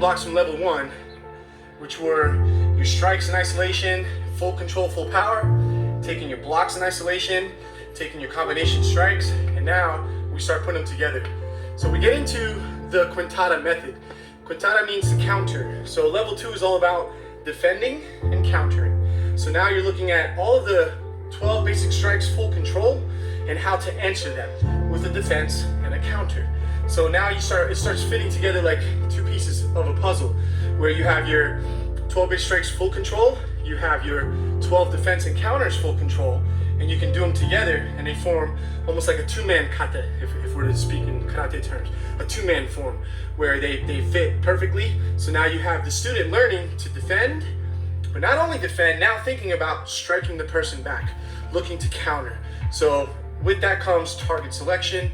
blocks from level 1, which were your strikes in isolation, full control, full power, taking your blocks in isolation, taking your combination strikes, and now we start putting them together. So we get into the quintada method. Quintada means to counter. So level 2 is all about defending and countering. So now you're looking at all of the 12 basic strikes, full control, and how to answer them with a defense and a counter. So now it starts fitting together like two pieces of a puzzle, where you have your 12 basic strikes, full control, you have your 12 defense and counters, full control, and you can do them together, and they form almost like a two-man kata, if we're to speak in karate terms, a two-man form, where they fit perfectly. So now you have the student learning to defend, but not only defend, now thinking about striking the person back, looking to counter. So with that comes target selection,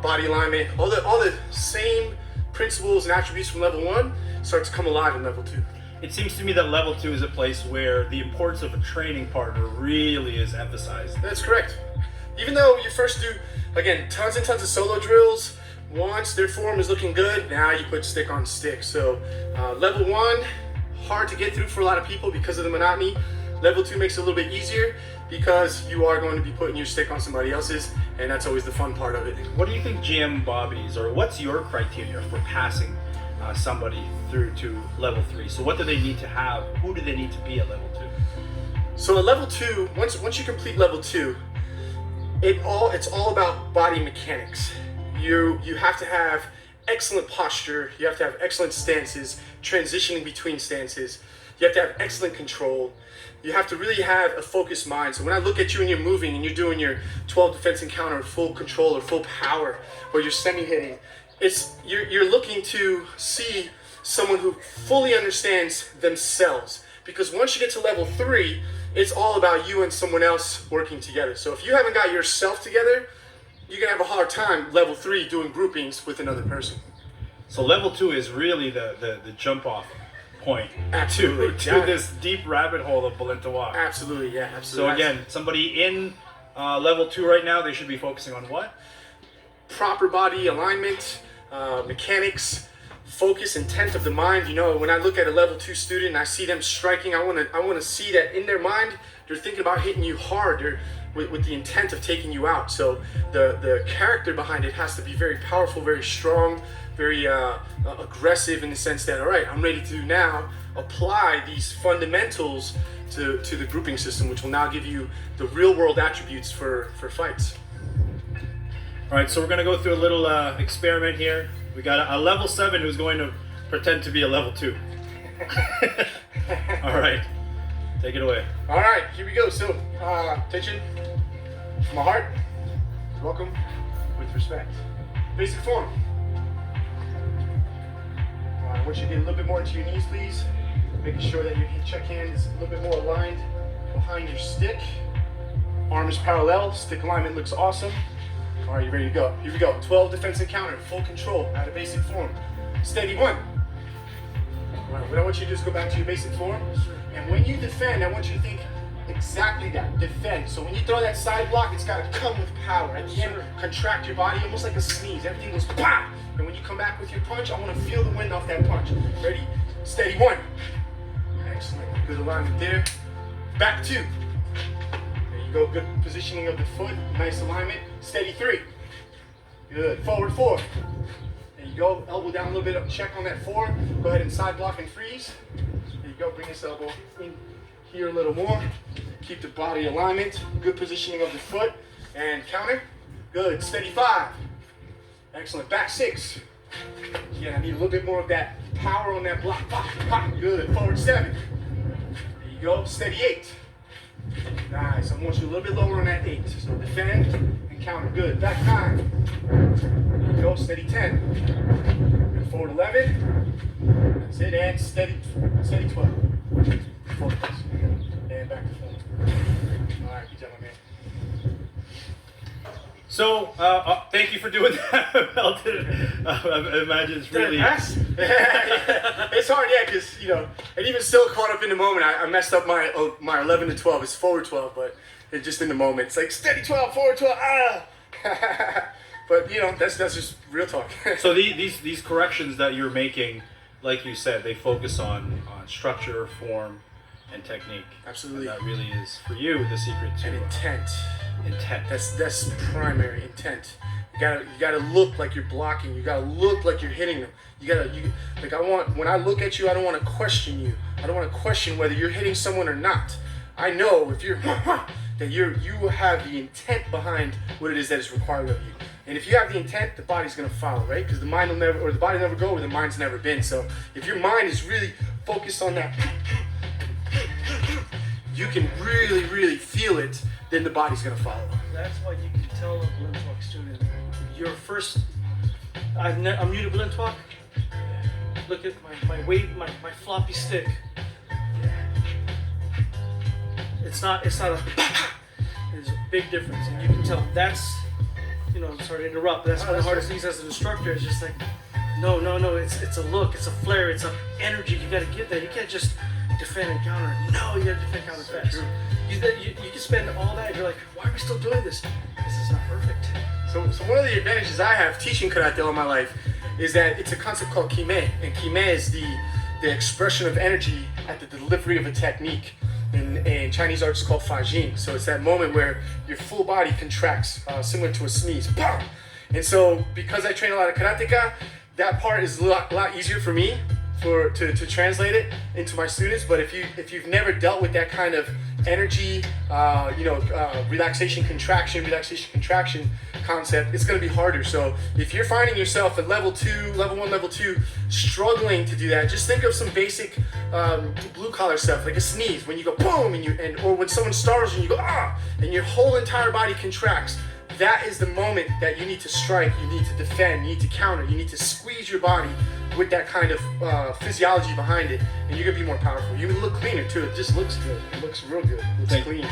body alignment, all the same principles and attributes from level 1 start to come alive in level 2. It seems to me that level 2 is a place where the importance of a training partner really is emphasized. That's correct. Even though you first do, again, tons and tons of solo drills, once their form is looking good, now you put stick on stick. So level 1, hard to get through for a lot of people because of the monotony. Level 2 makes it a little bit easier because you are going to be putting your stick on somebody else's, and that's always the fun part of it. What do you think GM Bobby's, or what's your criteria for passing somebody through to level 3? So what do they need to have? Who do they need to be at level 2? So at level 2, once you complete level 2, it's all about body mechanics. You have to have excellent posture, you have to have excellent stances, transitioning between stances, you have to have excellent control, you have to really have a focused mind. So when I look at you and you're moving and you're doing your 12 defense and counter, full control or full power, or you're semi-hitting, you're looking to see someone who fully understands themselves. Because once you get to level 3, it's all about you and someone else working together. So if you haven't got yourself together, you're gonna have a hard time level 3 doing groupings with another person. So level 2 is really the jump off point Absolutely. to this deep rabbit hole of Balintawak. Absolutely, yeah, absolutely. So again, somebody in level 2 right now, they should be focusing on what? Proper body alignment, mechanics, focus, intent of the mind. You know, when I look at a level 2 student and I see them striking, I want to see that in their mind they're thinking about hitting you hard. They're with the intent of taking you out. So the character behind it has to be very powerful, very strong, very aggressive, in the sense that, all right, I'm ready to now apply these fundamentals to the grouping system, which will now give you the real world attributes for fights. All right, so we're gonna go through a little experiment here. We got a level 7 who's going to pretend to be a level 2. All right, take it away. All right, here we go. So, attention, from my heart, welcome with respect. Basic form. I want you to get a little bit more into your knees, please. Making sure that your check hand is a little bit more aligned behind your stick. Arm is parallel, stick alignment looks awesome. All right, you ready to go? Here we go. 12 defense and counter, full control, out of basic form. Steady 1. All right, what I want you to do is go back to your basic form. And when you defend, I want you to think exactly that, defend. So when you throw that side block, it's got to come with power. At the end, contract your body almost like a sneeze. Everything goes pop. And when you come back with your punch, I want to feel the wind off that punch. Ready? Steady 1. Excellent. Good alignment there. Back 2. There you go. Good positioning of the foot. Nice alignment. Steady 3. Good. Forward 4. There you go. Elbow down a little bit. Check on that 4. Go ahead and side block and freeze. There you go. Bring this elbow in here a little more. Keep the body alignment. Good positioning of the foot. And counter. Good. Steady 5. Excellent. Back 6. Again, I need a little bit more of that power on that block. Pop, pop. Good. Forward 7. There you go. Steady 8. Nice. I want you a little bit lower on that 8. So defend and counter. Good. Back 9. There you go. Steady 10. Good. Forward 11. That's it. And steady 12. Forward. And back to forward. All right. Good job, my man. So, thank you for doing that, Melton. I imagine it's really... It's hard, yeah, because, you know, and even still caught up in the moment, I messed up my 11 to 12. It's forward 12, but it's just in the moment. It's like, steady 12, forward 12, ah! But, you know, that's just real talk. So these corrections that you're making, like you said, they focus on structure, form, and technique. Absolutely. And that really is for you the secret to And intent. intent. That's primary intent. You gotta look like you're blocking. You gotta look like you're hitting them. When I look at you, I don't want to question you. I don't want to question whether you're hitting someone or not. I know if you're that you have the intent behind what it is that is required of you. And if you have the intent, the body's gonna follow, right? Because the mind will never, or the body will never go where the mind's never been. So if your mind is really focused on that, you can really, really feel it, then the body's gonna follow. That's why you can tell a Blintwalk student, your first, I'm new to Blintwalk. Look at my weight, my floppy stick. It's not a, there's a big difference, and you can tell that's, sorry to interrupt, but that's one of the hardest things as an instructor is just like, no, it's a look, it's a flare, it's a energy, you gotta give that. You can't just defend and counter. No, you gotta defend, counter fast. You can spend all that, you're like, why are we still doing this? Because it's not perfect. So one of the advantages I have teaching karate all my life is that it's a concept called kime, and kime is the expression of energy at the delivery of a technique. In Chinese art, it's called fajing. So it's that moment where your full body contracts, similar to a sneeze. Pow! And so because I train a lot of karateka, that part is a lot easier for me to translate it into my students. But if you've never dealt with that kind of energy, relaxation contraction concept, it's going to be harder. So if you're finding yourself at level 1, level 2, struggling to do that, just think of some basic blue collar stuff, like a sneeze, when you go boom, or when someone startles you, and you go ah, and your whole entire body contracts. That is the moment that you need to strike, you need to defend, you need to counter, you need to squeeze your body with that kind of physiology behind it, and you're gonna be more powerful. You look cleaner too. It just looks good. It looks real good. It looks clean.